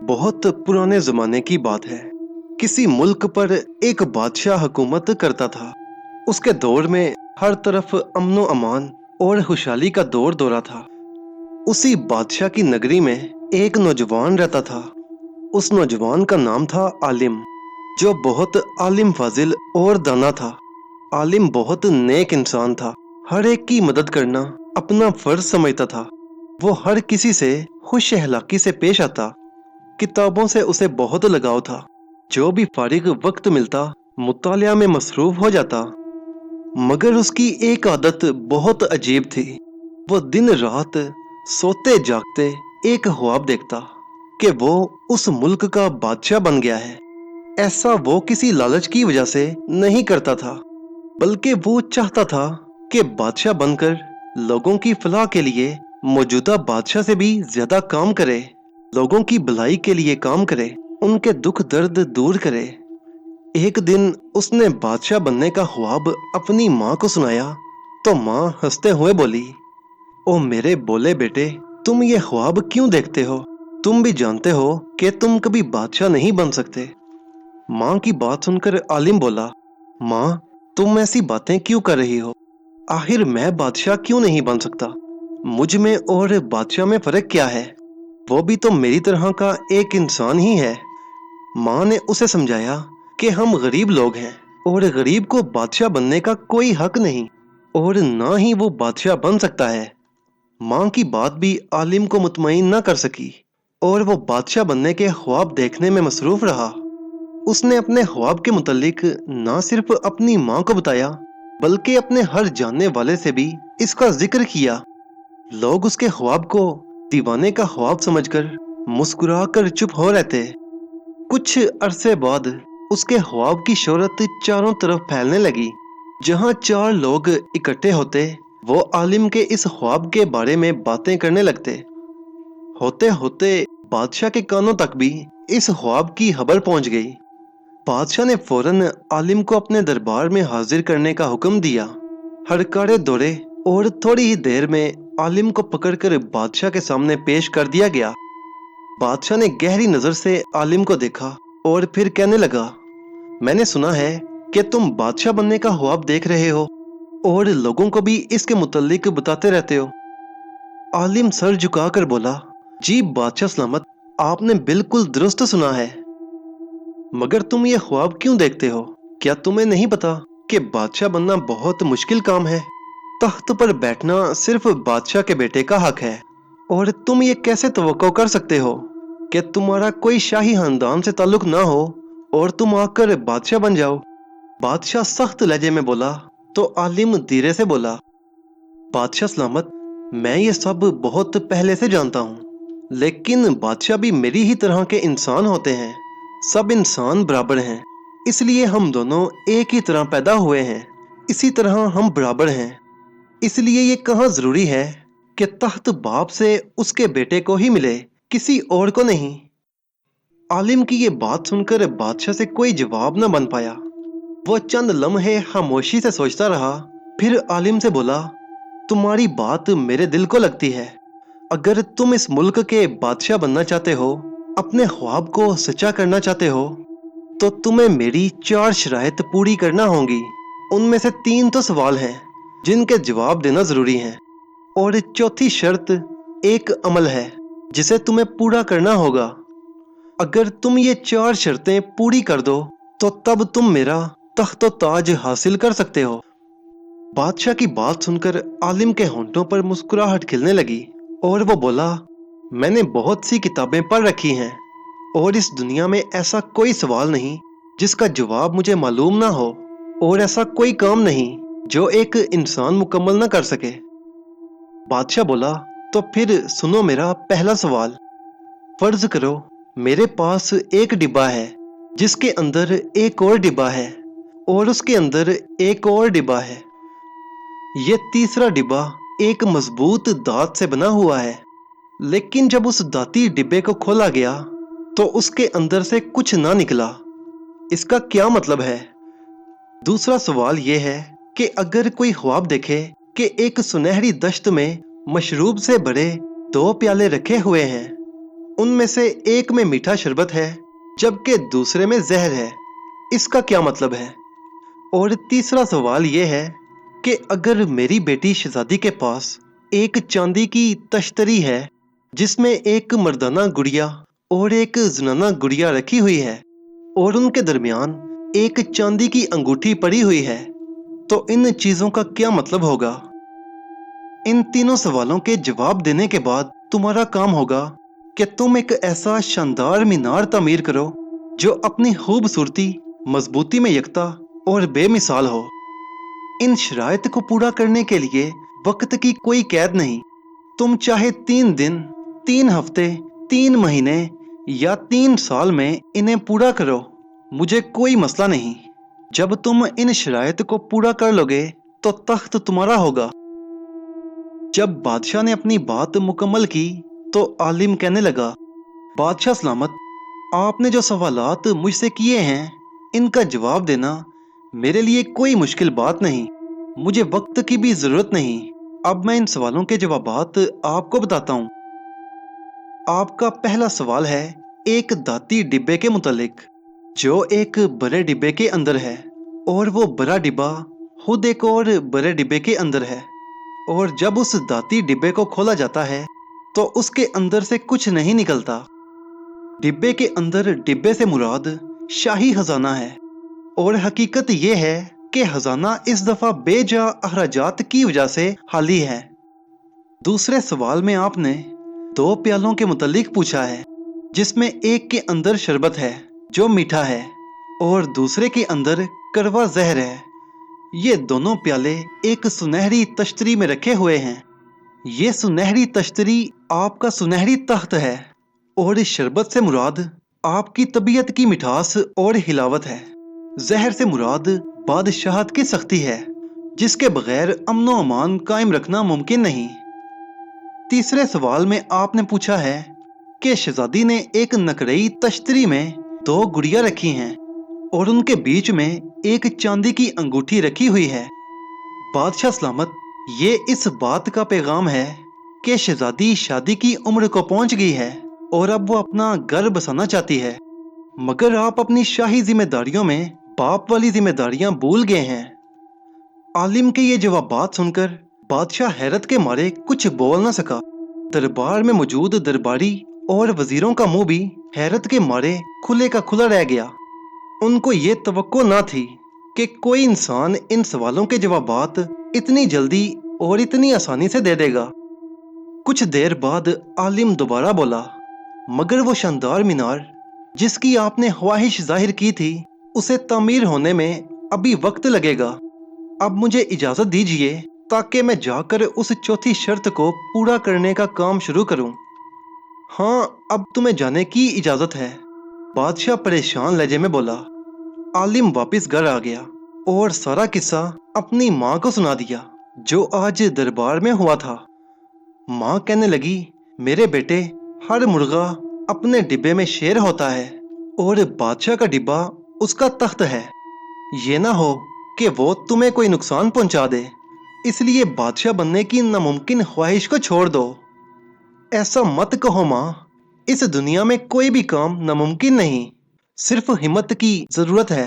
बहुत पुराने जमाने की बात है। किसी मुल्क पर एक बादशाह हुकूमत करता था। उसके दौर में हर तरफ अमनो अमान और खुशहाली का दौर दौरा था। उसी बादशाह की नगरी में एक नौजवान रहता था। उस नौजवान का नाम था आलिम, जो बहुत आलिम फाजिल और दाना था। आलिम बहुत नेक इंसान था। हर एक की मदद करना अपना फर्ज समझता था। वो हर किसी से खुश अखलाकी से पेश आता। किताबों से उसे बहुत लगाव था। जो भी फारिग वक्त मिलता मुतालिया में मसरूफ हो जाता। मगर उसकी एक आदत बहुत अजीब थी। वो दिन रात सोते जागते एक ख्वाब देखता कि वो उस मुल्क का बादशाह बन गया है। ऐसा वो किसी लालच की वजह से नहीं करता था, बल्कि वो चाहता था कि बादशाह बनकर लोगों की फलाह के लिए मौजूदा बादशाह से भी ज्यादा काम करे, लोगों की भलाई के लिए काम करे, उनके दुख दर्द दूर करे। एक दिन उसने बादशाह बनने का ख्वाब अपनी माँ को सुनाया तो माँ हंसते हुए बोली, ओ मेरे बोले बेटे, तुम ये ख्वाब क्यों देखते हो? तुम भी जानते हो कि तुम कभी बादशाह नहीं बन सकते। माँ की बात सुनकर आलिम बोला, माँ, तुम ऐसी बातें क्यों कर रही हो? आखिर मैं बादशाह क्यों नहीं बन सकता? मुझ में और बादशाह में फर्क क्या है? वो भी तो मेरी तरह का एक इंसान ही है। माँ ने उसे समझाया कि हम गरीब लोग हैं और गरीब को बादशाह बनने का कोई हक नहीं, और ना ही वो बादशाह बन सकता है। माँ की बात भी आलिम को मुतमईन न कर सकी और वो बादशाह बनने के ख्वाब देखने में मसरूफ रहा। उसने अपने ख्वाब के मुतालिक ना सिर्फ अपनी माँ को बताया, बल्कि अपने हर जानने वाले से भी इसका जिक्र किया। लोग उसके ख्वाब को दीवाने का ख्वाब समझकर मुस्कुराकर चुप हो रहते। कुछ अरसे बाद उसके ख्वाब की शोहरत चारों तरफ फैलने लगी। जहां चार लोग इकट्ठे होते, वो आलिम के इस ख्वाब के बारे में बातें करने लगते। होते होते बादशाह के कानों तक भी इस ख्वाब की खबर पहुंच गई। बादशाह ने फौरन आलिम को अपने दरबार में हाजिर करने का हुक्म दिया। हड़कारे दौड़े और थोड़ी ही देर में आलिम को पकड़कर बादशाह के सामने पेश कर दिया गया। बादशाह ने गहरी नजर से आलिम को देखा और फिर कहने लगा, मैंने सुना है कि तुम बादशाह बनने का ख्वाब देख रहे हो और लोगों को भी इसके मुतल्लिक बताते रहते हो। आलिम सर झुकाकर बोला, जी बादशाह सलामत, आपने बिल्कुल दुरुस्त सुना है। मगर तुम ये ख्वाब क्यों देखते हो? क्या तुम्हें नहीं पता कि बादशाह बनना बहुत मुश्किल काम है? तख्त पर बैठना सिर्फ बादशाह के बेटे का हक है, और तुम ये कैसे तवक्को कर सकते हो कि तुम्हारा कोई शाही खानदान से ताल्लुक ना हो और तुम आकर बादशाह बन जाओ? बादशाह सख्त लहजे में बोला तो आलिम धीरे से बोला, बादशाह सलामत, मैं ये सब बहुत पहले से जानता हूँ, लेकिन बादशाह भी मेरी ही तरह के इंसान होते हैं। सब इंसान बराबर हैं, इसलिए हम दोनों एक ही तरह पैदा हुए हैं। इसी तरह हम बराबर हैं, इसलिए ये कहाँ जरूरी है कि तख्त बाप से उसके बेटे को ही मिले, किसी और को नहीं। आलिम की ये बात सुनकर बादशाह से कोई जवाब न बन पाया। वो चंद लम्हे खामोशी से सोचता रहा। फिर आलिम से बोला, तुम्हारी बात मेरे दिल को लगती है। अगर तुम इस मुल्क के बादशाह बनना चाहते हो, अपने ख्वाब को सच्चा करना चाहते हो, तो तुम्हें मेरी चार शराइत पूरी करना होंगी। उनमें से तीन तो सवाल हैं जिनके जवाब देना जरूरी है, और चौथी शर्त एक अमल है जिसे तुम्हें पूरा करना होगा। अगर तुम ये चार शर्तें पूरी कर दो तो तब तुम मेरा तख्तो ताज हासिल कर सकते हो। बादशाह की बात सुनकर आलिम के होंठों पर मुस्कुराहट खिलने लगी और वो बोला, मैंने बहुत सी किताबें पढ़ रखी हैं और इस दुनिया में ऐसा कोई सवाल नहीं जिसका जवाब मुझे मालूम ना हो, और ऐसा कोई काम नहीं जो एक इंसान मुकम्मल ना कर सके। बादशाह बोला, तो फिर सुनो मेरा पहला सवाल। फर्ज करो मेरे पास एक डिब्बा है जिसके अंदर एक और डिब्बा है और उसके अंदर एक और डिब्बा है। ये तीसरा डिब्बा एक मजबूत दांत से बना हुआ है, लेकिन जब उस दाती डिब्बे को खोला गया तो उसके अंदर से कुछ ना निकला। इसका क्या मतलब है? दूसरा सवाल यह है कि अगर कोई ख्वाब देखे कि एक सुनहरी दश्त में मशरूब से भरे दो प्याले रखे हुए हैं उनमें से एक में मीठा शरबत है जबकि दूसरे में जहर है। इसका क्या मतलब है? और तीसरा सवाल यह है कि अगर मेरी बेटी शहजादी के पास एक चांदी की तश्तरी है जिसमें एक मर्दाना गुड़िया और एक जनाना गुड़िया रखी हुई है और उनके दरमियान एक चांदी की अंगूठी पड़ी हुई है, तो इन चीजों का क्या मतलब होगा? इन तीनों सवालों के जवाब देने के बाद तुम्हारा काम होगा कि तुम एक ऐसा शानदार मीनार तामीर करो जो अपनी खूबसूरती, मजबूती में यकता और बेमिसाल हो। इन शराइत को पूरा करने के लिए वक्त की कोई कैद नहीं। तुम चाहे 3 दिन, 3 हफ्ते, 3 महीने या 3 साल में इन्हें पूरा करो, मुझे कोई मसला नहीं। जब तुम इन शराइत को पूरा कर लोगे तो तख्त तुम्हारा होगा। जब बादशाह ने अपनी बात मुकम्मल की तो आलिम कहने लगा, बादशाह सलामत, आपने जो सवालात मुझसे किए हैं इनका जवाब देना मेरे लिए कोई मुश्किल बात नहीं। मुझे वक्त की भी जरूरत नहीं। अब मैं इन सवालों के जवाबात आपको बताता हूँ। आपका पहला सवाल है एक दाती डिब्बे के मुतालिक, जो एक बड़े डिब्बे के अंदर है और वो बड़ा डिब्बा खुद एक और बड़े डिब्बे के अंदर है, और जब उस दाती डिब्बे को खोला जाता है तो उसके अंदर से कुछ नहीं निकलता। डिब्बे के अंदर डिब्बे से मुराद शाही खजाना है, और हकीकत ये है कि खजाना इस दफा बेजा अखराजात की वजह से खाली है। दूसरे सवाल में आपने 2 प्यालों के मुतालिक पूछा है, जिसमें एक के अंदर शरबत है जो मीठा है और दूसरे के अंदर कड़वा जहर है। ये दोनों प्याले एक सुनहरी तश्तरी में रखे हुए हैं। ये सुनहरी तश्तरी आपका सुनहरी तख्त है, और इस शरबत से मुराद आपकी तबीयत की मिठास और हिलावत है। जहर से मुराद बादशाहत की सख्ती है, जिसके बगैर अमनो अमान कायम रखना मुमकिन नहीं। तीसरे सवाल में आपने पूछा है कि शहजादी ने एक नकरई तश्तरी में 2 गुड़िया रखी हैं और उनके बीच में एक चांदी की अंगूठी रखी हुई है। बादशाह सलामत, ये इस बात का पैगाम है कि शहजादी शादी की उम्र को पहुंच गई है और अब वो अपना घर बसाना चाहती है, मगर आप अपनी शाही जिम्मेदारियों में बाप वाली जिम्मेदारियां भूल गए हैं। आलिम के ये जवाबात सुनकर बादशाह हैरत के मारे कुछ बोल न सका। दरबार में मौजूद दरबारी और वजीरों का मुंह भी हैरत के मारे खुले का खुला रह गया। उनको ये तवक्को ना थी कि कोई इंसान इन सवालों के जवाबात इतनी जल्दी और इतनी आसानी से दे देगा। कुछ देर बाद आलिम दोबारा बोला, मगर वो शानदार मीनार जिसकी आपने ख्वाहिश जाहिर की थी, उसे तामीर होने में अभी वक्त लगेगा। अब मुझे इजाज़त दीजिए ताकि मैं जाकर उस चौथी शर्त को पूरा करने का काम शुरू करूं। हाँ, अब तुम्हें जाने की इजाज़त है, बादशाह परेशान लहजे में बोला। आलिम वापस घर आ गया और सारा किस्सा अपनी माँ को सुना दिया, जो आज दरबार में हुआ था। माँ कहने लगी, मेरे बेटे, हर मुर्गा अपने डिब्बे में शेर होता है और बादशाह का डिब्बा उसका तख्त है। ये ना हो कि वो तुम्हें कोई नुकसान पहुंचा दे, इसलिए बादशाह बनने की नामुमकिन ख्वाहिश को छोड़ दो। ऐसा मत कहो माँ, इस दुनिया में कोई भी काम नामुमकिन नहीं, सिर्फ हिम्मत की जरूरत है।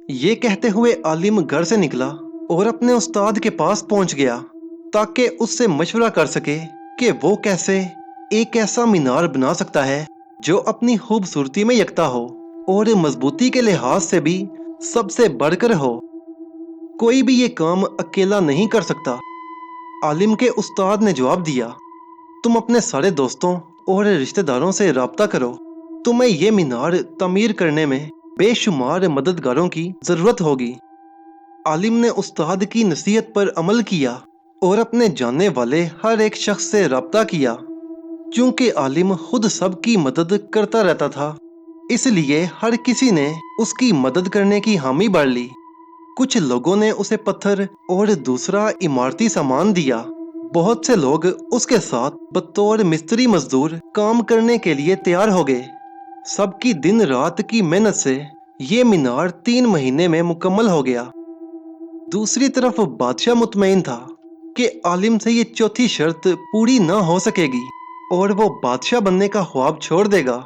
ये कहते हुए आलिम घर से निकला और अपने उस्ताद के पास पहुंच गया ताकि उससे मशवरा कर सके कि वो कैसे एक ऐसा मीनार बना सकता है जो अपनी खूबसूरती में यकता हो और मजबूती के लिहाज से भी सबसे बढ़कर हो। कोई भी ये काम अकेला नहीं कर सकता। आलिम के उस्ताद ने जवाब दिया, तुम अपने सारे दोस्तों और रिश्तेदारों से राब्ता करो, तुम्हें ये मीनार तामीर करने में बेशुमार मददगारों की ज़रूरत होगी। आलिम ने उस्ताद की नसीहत पर अमल किया और अपने जानने वाले हर एक शख्स से राब्ता किया। क्योंकि आलिम खुद सबकी मदद करता रहता था, इसलिए हर किसी ने उसकी मदद करने की हामी भर ली। कुछ लोगों ने उसे पत्थर और दूसरा इमारती सामान दिया। बहुत से लोग उसके साथ बतौर मिस्त्री मजदूर काम करने के लिए तैयार हो गए। सबकी दिन रात की मेहनत से ये मीनार 3 महीने में मुकम्मल हो गया। दूसरी तरफ बादशाह मुतमईन था कि आलिम से ये चौथी शर्त पूरी ना हो सकेगी और वो बादशाह बनने का ख्वाब छोड़ देगा।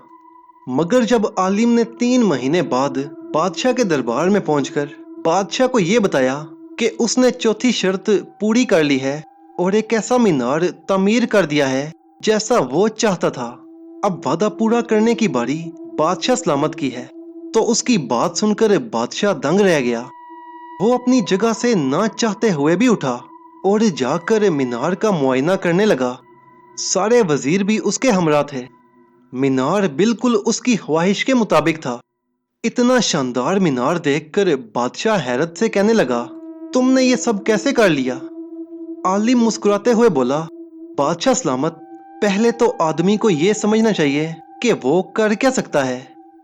मगर जब आलिम ने 3 महीने बाद बादशाह के दरबार में पहुंचकर बादशाह को ये बताया कि उसने चौथी शर्त पूरी कर ली है और एक ऐसा मीनार तामीर कर दिया है जैसा वो चाहता था, अब वादा पूरा करने की बारी बादशाह सलामत की है, तो उसकी बात सुनकर बादशाह दंग रह गया। वो अपनी जगह से ना चाहते हुए भी उठा और जाकर मीनार का मुआयना करने लगा। सारे वजीर भी उसके हमरा थे। मीनार बिल्कुल उसकी ख्वाहिश के मुताबिक था। इतना शानदार मीनार देखकर बादशाह हैरत से कहने लगा, तुमने ये सब कैसे कर लिया? आलिम मुस्कुराते हुए बोला, बादशाह सलामत, पहले तो आदमी को ये समझना चाहिए कि वो कर क्या सकता है,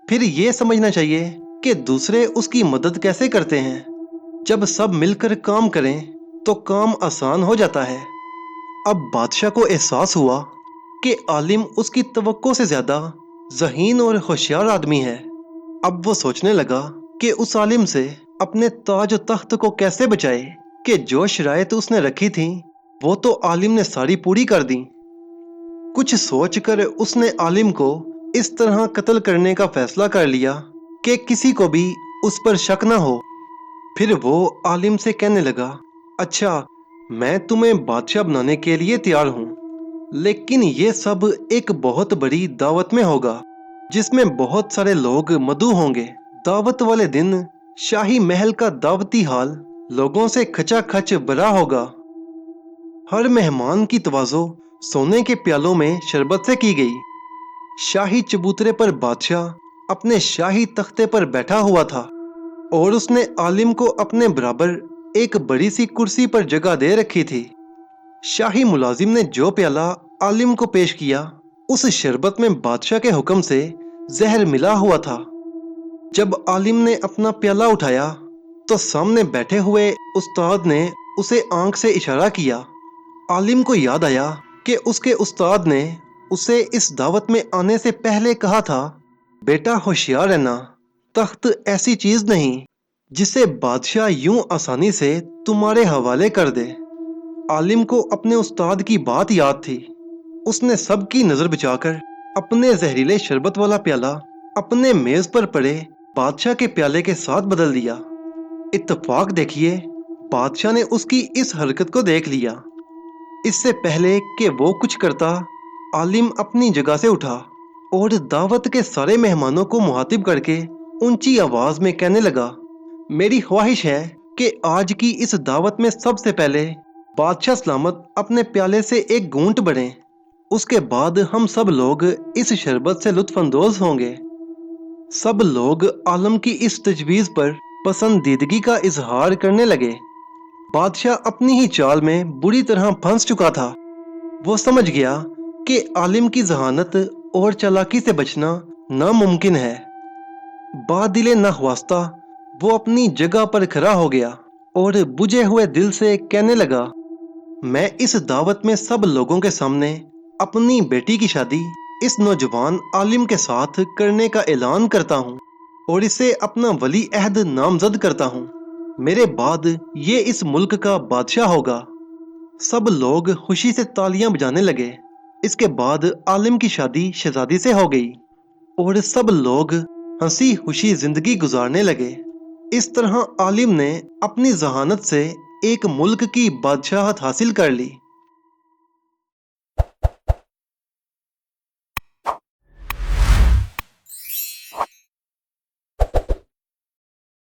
फिर ये समझना चाहिए कि दूसरे उसकी मदद कैसे करते हैं। जब सब मिलकर काम करें तो काम आसान हो जाता है। अब बादशाह को एहसास हुआ कि आलिम उसकी तवक्को से ज्यादा ज़हीन और होशियार आदमी है। अब वो सोचने लगा कि उस आलिम से अपने ताज और तख्त को कैसे बचाए कि जो शराइत उसने रखी थी वो तो आलिम ने सारी पूरी कर दी। कुछ सोचकर उसने आलिम को इस तरह कत्ल करने का फैसला कर लिया कि किसी को भी उस पर शक ना हो। फिर वो आलिम से कहने लगा, अच्छा, मैं तुम्हें बादशाह बनाने के लिए तैयार हूँ, लेकिन ये सब एक बहुत बड़ी दावत में होगा जिसमें बहुत सारे लोग मदऊ होंगे। दावत वाले दिन शाही महल का दावती हाल लोगों से खचाखच भरा होगा। हर मेहमान की तवाज़ो सोने के प्यालों में शरबत से की गई। शाही चबूतरे पर बादशाह अपने शाही तख्ते पर बैठा हुआ था और उसने आलिम को अपने बराबर एक बड़ी सी कुर्सी पर जगह दे रखी थी। शाही मुलाजिम ने जो प्याला आलिम को पेश किया, उस शरबत में बादशाह के हुक्म से जहर मिला हुआ था। जब आलिम ने अपना प्याला उठाया तो सामने बैठे हुए उस्ताद ने उसे आंख से इशारा किया। आलिम को याद आया कि उसके उस्ताद ने उसे इस दावत में आने से पहले कहा था, बेटा होशियार रहना, तख्त ऐसी चीज नहीं जिसे बादशाह यूं आसानी से तुम्हारे हवाले कर दे। आलिम को अपने उस्ताद की बात याद थी। उसने सबकी नजर बचाकर अपने जहरीले शरबत वाला प्याला अपने मेज पर पड़े बादशाह के प्याले के साथ बदल दिया। इत्तेफाक देखिए, बादशाह ने उसकी इस हरकत को देख लिया। इससे पहले कि वो कुछ करता, आलिम अपनी जगह से उठा और दावत के सारे मेहमानों को मुहातिब करके ऊंची आवाज में कहने लगा, मेरी ख्वाहिश है कि आज की इस दावत में सबसे पहले बादशाह सलामत अपने प्याले से एक घूंट भरें। उसके बाद हम सब लोग इस शरबत से लुत्फानंदोज होंगे। सब लोग आलम की इस तजवीज़ पर पसंदीदगी का इजहार करने लगे। बादशाह अपनी ही चाल में बुरी तरह फंस चुका था। वो समझ गया कि आलिम की जहानत और चालाकी से बचना नामुमकिन है। बादिले नखवास्ता वो अपनी जगह पर खड़ा हो गया और बुझे हुए दिल से कहने लगा, मैं इस दावत में सब लोगों के सामने अपनी बेटी की शादी इस नौजवान आलिम के साथ करने का ऐलान करता हूँ और इसे अपना वली अहद नामजद करता हूँ। मेरे बाद ये इस मुल्क का बादशाह होगा। सब लोग खुशी से तालियां बजाने लगे। इसके बाद आलिम की शादी शहजादी से हो गई और सब लोग हंसी खुशी जिंदगी गुजारने लगे। इस तरह आलिम ने अपनी जहानत से एक मुल्क की बादशाहत हासिल कर ली।